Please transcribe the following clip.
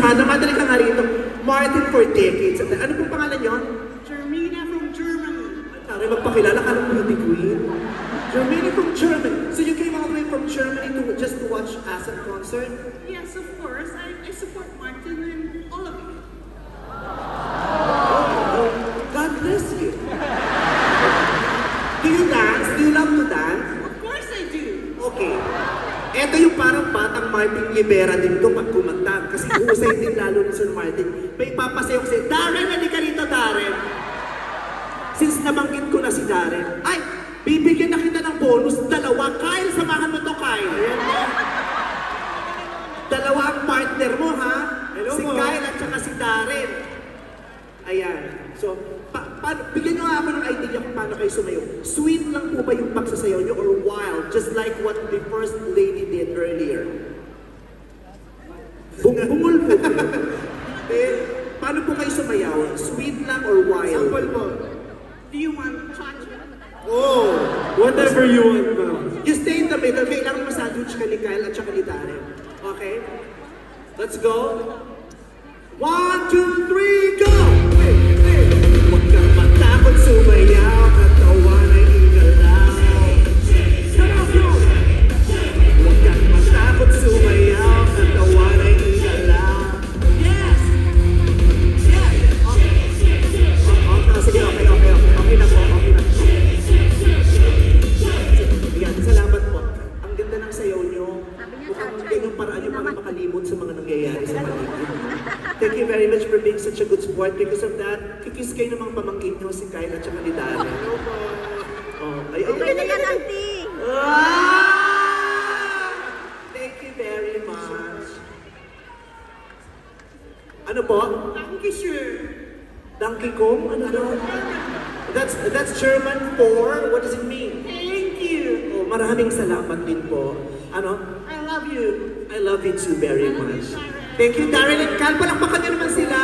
Madam. Madali ka nga rito. Martin for decades. Ano pong pangalan niyo? Jermina from Germany. Tari, magpakilala ka ng beauty queen. Germany from Germany. So you came all the way from Germany to just to watch us at concert? Yes, of course. I support Martin and all of you. Oh, God bless you. Do you dance? Do you love to dance? Of course I do. Okay. Ito yung parang batang Martin Rivera din to pag kumanta. Kasi husay din lalo ni Sir Martin. May papasayo kasi, Darren, halika rito, Darren. Since nabanggit ko na si Darren, ay, bibigyan na kita ng bonus. Dalawa. Kyle, samahan mo to, Kyle. Dalawa ang partner mo, ha? Hello Si po. Kyle at saka si Darren. Ayan. So, bigyan nyo nga ako ng idea kung paano kayo sumayo. Sweet lang po ba yung pagsasayaw nyo or wild? Just like what the first lady did earlier. Bumul po. Paano po kayo sumayaw? Sweet lang or wild? Sample po. Do you want cha-cha? Oh, whatever you want, ma'am. You stay in the middle. Kailangan masandwich ka ni Kyle at saka ni Darren. Okay? Let's go. 1, 2, 3, go! Huwag kang matakot sumayaw, katawan ay igalaw. Come on, bro! Huwag kang matakot sumayaw, katawan ay igalaw. Yes! Yes! Sige, okay na po, okay na po. Ayan, salamat po. Ang ganda ng sayaw nyo. Mukhang ganyang paraan nyo para makalimot sa mga nangyayari sa paligid. Thank you very much for being such a good sport. Because of that, kikis kayo ng mga pamangkin nyo, si Kyle at saka ni Darren. Oh, ay, Okay na yan, auntie. Thank you very much. Ano po? Thank you, sir. Donkey Kong? Ano daw? That's German for, what does it mean? Thank you. Oh, maraming salamat din po. Ano? I love you. I love you too very much. Thank you, Darren and Cal. Palakpakan niyo naman sila.